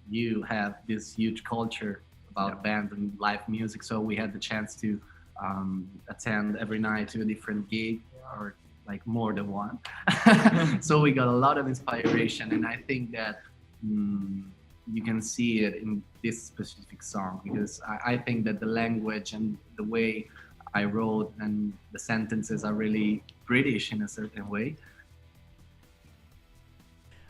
you have this huge culture about band and live music. So we had the chance to attend every night to a different gig, or like more than one. So we got a lot of inspiration, and I think that you can see it in this specific song, because I think that the language and the way I wrote and the sentences are really British in a certain way.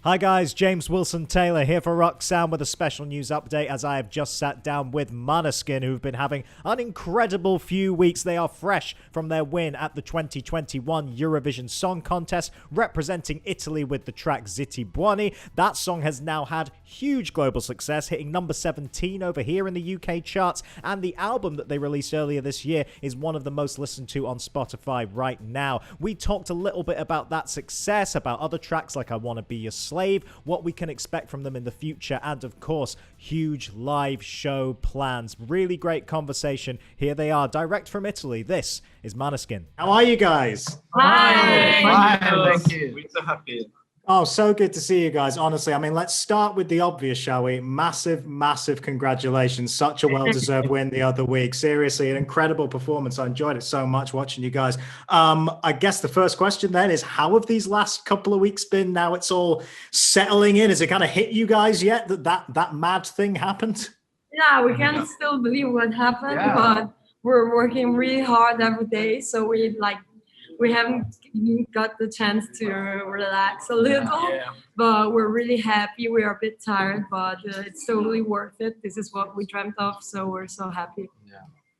Hi guys, James Wilson Taylor here for Rock Sound with a special news update, as I have just sat down with Maneskin, who've been having an incredible few weeks. They are fresh from their win at the 2021 Eurovision Song Contest, representing Italy with the track Zitti E Buoni. That song has now had huge global success, hitting number 17 over here in the UK charts, and the album that they released earlier this year is one of the most listened to on Spotify right now. We talked a little bit about that success, about other tracks like I Wanna Be Your Slave, what we can expect from them in the future, and of course, huge live show plans. Really great conversation. Here they are, direct from Italy. This is Maneskin. How are you guys? Hi. Hi, thank you. We're so happy. Oh, so good to see you guys. Honestly, I mean, let's start with the obvious, shall we? Massive, massive congratulations. Such a well-deserved win the other week. Seriously, an incredible performance. I enjoyed it so much watching you guys. I guess the first question then is, how have these last couple of weeks been? Now it's all settling in. Has it kind of hit you guys yet that mad thing happened? Yeah, we can't still believe what happened, but we're working really hard every day. So we haven't got the chance to relax a little, but we're really happy. We are a bit tired, but it's totally worth it. This is what we dreamt of, so we're so happy.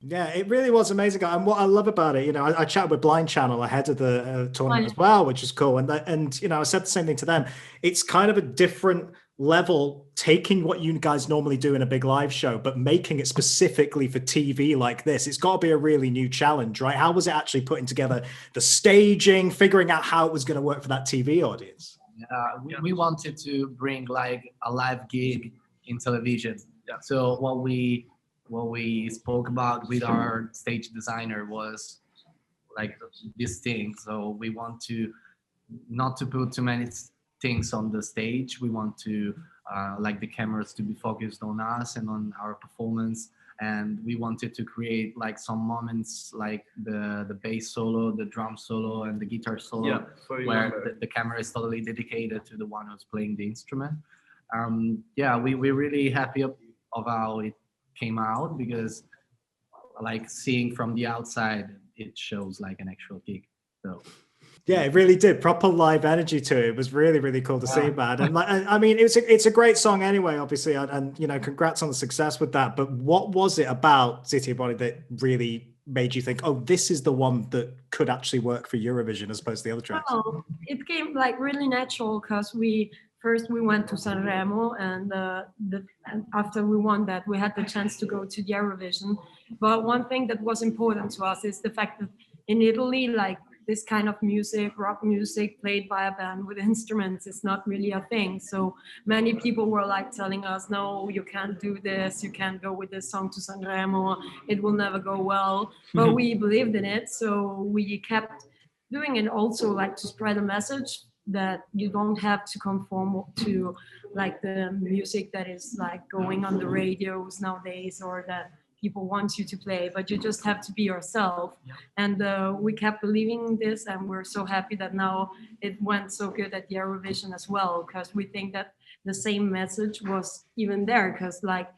Yeah, it really was amazing. And what I love about it, I chatted with Blind Channel ahead of the tournament as well, which is cool. And I said the same thing to them. It's kind of a different level, taking what you guys normally do in a big live show, but making it specifically for TV like this. It's got to be a really new challenge, right? How was it actually putting together the staging, figuring out how it was going to work for that TV audience? We wanted to bring like a live gig in television. So what we spoke about with our stage designer was like this thing. So we want to not to put too many things on the stage. We want to like the cameras to be focused on us and on our performance, and we wanted to create like some moments like the bass solo, the drum solo, and the guitar solo, where the camera is totally dedicated to the one who's playing the instrument. We're really happy of how it came out, because like seeing from the outside, it shows like an actual gig. So yeah, it really did. Proper live energy to it. It was really, really cool to see, man. And I mean, it's a great song anyway, obviously. And congrats on the success with that. But what was it about Zitti E Buoni that really made you think, oh, this is the one that could actually work for Eurovision as opposed to the other tracks? Well, it came like really natural, because we went to Sanremo, and after we won that, we had the chance to go to the Eurovision. But one thing that was important to us is the fact that in Italy, like, this kind of music, rock music played by a band with instruments, is not really a thing. So many people were like telling us, no, you can't do this, you can't go with this song to Sanremo, it will never go well. But we believed in it, so we kept doing it, also like to spread a message that you don't have to conform to like the music that is like going on the radios nowadays, or that people want you to play, but you just have to be yourself. And we kept believing in this, and we're so happy that now it went so good at the Eurovision as well, because we think that the same message was even there, because like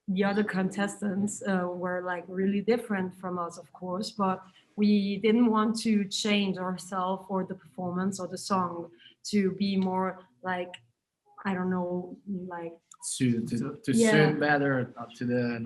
the other contestants were like really different from us, of course, but we didn't want to change ourselves or the performance or the song to be more like, I don't know, like to suit better to the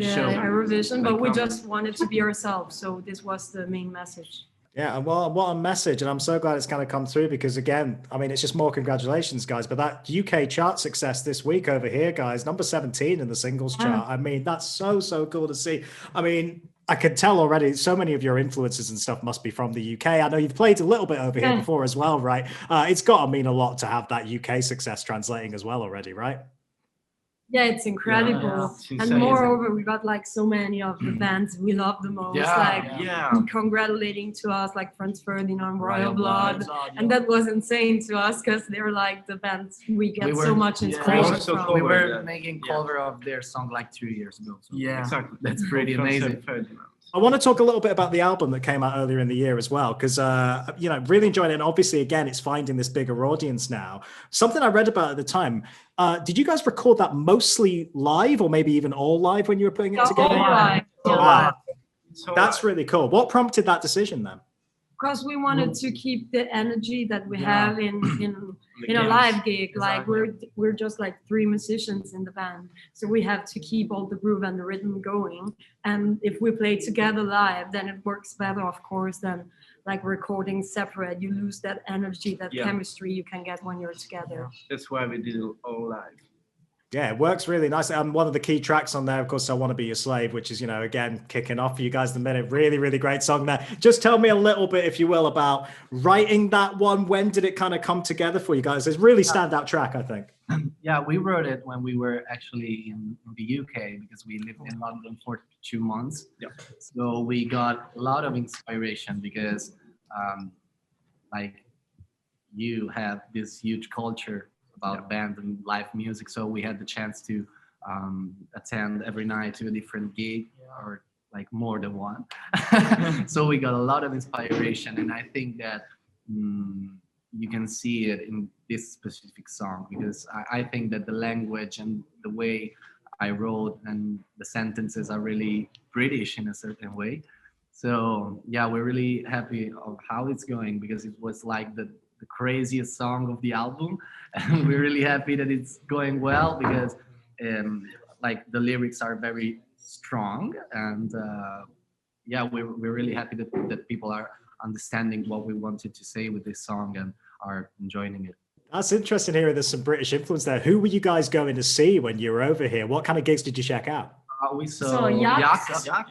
show Eurovision, but we just wanted to be ourselves, so this was the main message. Yeah, and well, what a message, and I'm so glad it's kind of come through, because again, I mean, it's just more congratulations, guys, but that UK chart success this week over here, guys, number 17 in the singles chart. I mean, that's so cool to see. I mean, I can tell already so many of your influences and stuff must be from the UK. I know you've played a little bit over here before as well, right? It's got to mean a lot to have that UK success translating as well already, right? Yeah, it's incredible. Yeah, it's And insane. moreover, we got like so many of the bands we love the most, like Yeah. congratulating to us, like Franz Ferdinand, Royal Royal Blood. Blood, And that was insane to us because they're like the bands we get We so were- much yeah, inspiration also from. cool. We Cover were that. making Yeah. cover of their song like 2 years ago. So Yeah. Exactly. that's pretty From amazing. Ferdinand. I want to talk a little bit about the album that came out earlier in the year as well, because you know, really enjoyed it. And obviously, again, it's finding this bigger audience now. Something I read about at the time. Did you guys record that mostly live, or maybe even all live when you were putting it Yeah, together? all live. Wow, So that's really cool. What prompted that decision then? Because we wanted to keep the energy that we Yeah. have in a live gig. Like we're just like 3 musicians in the band, so we have to keep all the groove and the rhythm going. And if we play together live, then it works better, of course, than like recording separate. You lose that energy, that Yeah. chemistry you can get when you're together. that's why we did it all live. Yeah, it works really nicely. And one of the key tracks on there, of course, I Want to Be Your Slave, which is, you know, again, kicking off for you guys in a minute. Really, really great song there. Just tell me a little bit, if you will, about writing that one. When did it kind of come together for you guys? It's a really standout track, I think. Yeah, we wrote it when we were actually in the UK because we lived in London for 2 months. Yeah. So we got a lot of inspiration because, like, you have this huge culture about band and live music. So we had the chance to attend every night to a different gig or like more than one. So we got a lot of inspiration, and I think that you can see it in this specific song because I think that the language and the way I wrote and the sentences are really British in a certain way. So yeah, we're really happy of how it's going because it was like the craziest song of the album, and we're really happy that it's going well because like the lyrics are very strong, and yeah, we're really happy that people are understanding what we wanted to say with this song and are enjoying it. That's interesting hearing there's some British influence there. Who were you guys going to see when you were over here? What kind of gigs did you check out? We saw So Yaks. Yak,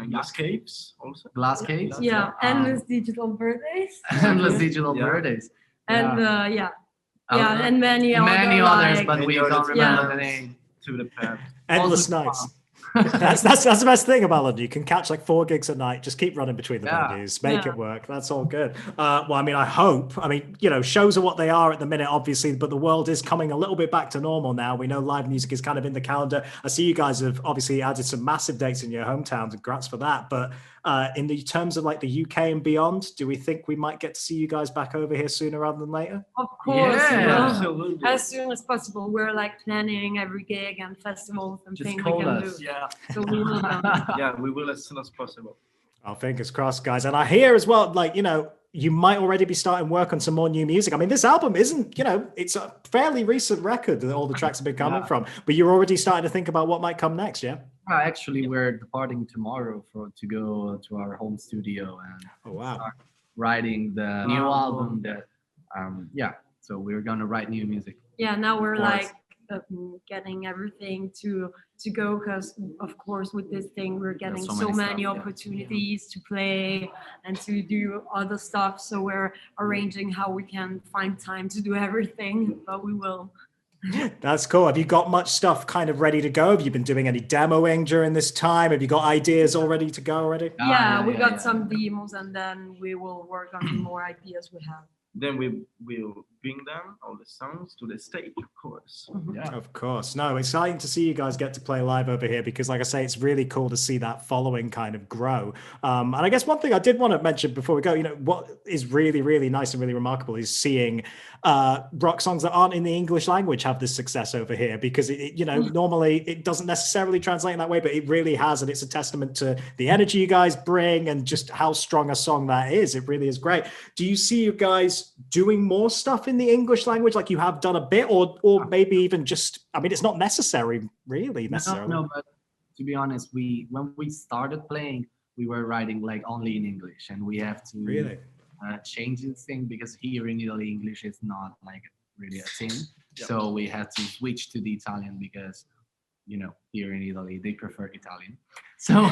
Glass Caves also. Glass Caves, Yeah, endless digital birthdays. endless digital Yeah. birthdays, And Uh, and many many others, like, but we Many don't others, remember yeah. the name. To the pub. Endless Also- nights. That's the best thing about London. You can catch like 4 gigs a night. Just keep running between the Yeah. venues, make Yeah. it work. That's all good. Well, I mean, I hope. I mean, you know, shows are what they are at the minute, obviously, but the world is coming a little bit back to normal now. We know live music is kind of in the calendar. I see you guys have obviously added some massive dates in your hometowns. Congrats for that. But in the terms of like the UK and beyond, do we think we might get to see you guys back over here sooner rather than later? of course, Yeah. you know, Absolutely. as soon as possible. We're like planning every gig and festivals and Just things we call can us. do. Yeah. So we will. Yeah, we will as soon as possible. Oh, fingers crossed, guys. And I hear as well, like, you know, you might already be starting work on some more new music. I mean, this album isn't, you know, it's a fairly recent record that all the tracks have been coming from, but you're already starting to think about what might come next, yeah? Actually, we're departing tomorrow to go to our home studio and Oh, wow. writing the new album. That yeah, so we're gonna write new music. Yeah, now we're Of course. like getting everything to go because of course with this thing we're getting so so many many stuff, yeah. opportunities to play and to do other stuff, so we're arranging how we can find time to do everything, but we will. That's cool. Have you got much stuff kind of ready to go? Have you been doing any demoing during this time? Have you got ideas all ready to go already? Yeah, we got some demos and then we will work on the more ideas we have. Then we will bring them, all the songs, to the stage, of course. Yeah. Of course. No, exciting to see you guys get to play live over here because, like I say, it's really cool to see that following kind of grow. And I guess one thing I did want to mention before we go, you know, what is really, really nice and really remarkable is seeing rock songs that aren't in the English language have this success over here because, you know, normally it doesn't necessarily translate in that way, but it really has. And it's a testament to the energy you guys bring and just how strong a song that is. It really is great. Do you see you guys doing more stuff in the English language like you have done a bit, or maybe even just, I mean, it's not necessary really necessarily. No, but to be honest, when we started playing, we were writing like only in English, and we have to Really? change this thing because here in Italy, English is not like really a thing. So we had to switch to the Italian because, you know, here in Italy they prefer Italian. So,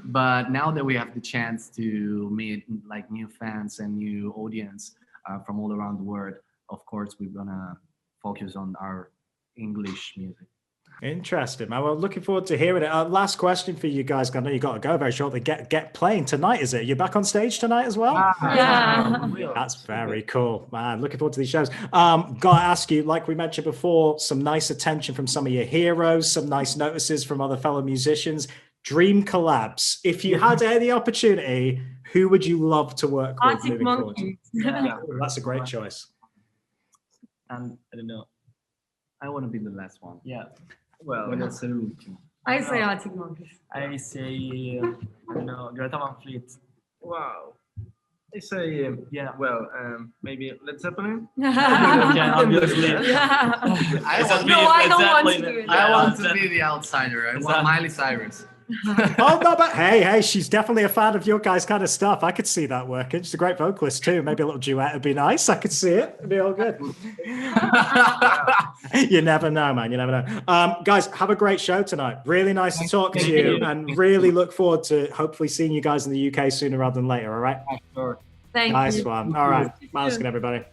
but now that we have the chance to meet like new fans and new audience from all around the world, of course we're gonna focus on our English music. Interesting, man. Well, looking forward to hearing it. Last question for you guys. I know you got to go very shortly. Get playing tonight, is it? You're back on stage tonight as well? Yeah. That's very cool, man. Looking forward to these shows. Got to ask you, like we mentioned before, some nice attention from some of your heroes, some nice notices from other fellow musicians. Dream collabs. If you had any opportunity, who would you love to work with Arctic moving forward? Monkeys. Ooh, that's a great choice. And I don't know. I want to be the last one. Yeah. Well, That's l'ultimo. I say Arctic Monkeys. I say, Greta Van Fleet. Wow. I say, maybe Led Zeppelin. Yeah, obviously. I don't want to do it. I want to be the outsider. I want Miley Cyrus. Oh no, but hey, she's definitely a fan of your guys' kind of stuff. I could see that working. She's a great vocalist too. Maybe a little duet would be nice. I could see it. It'd be all good. You never know, man. You never know. Guys, have a great show tonight. Really nice to talk to you, and really look forward to hopefully seeing you guys in the UK sooner rather than later. All right. Sure. Thank Nice you. one. All right. Maneskin, everybody.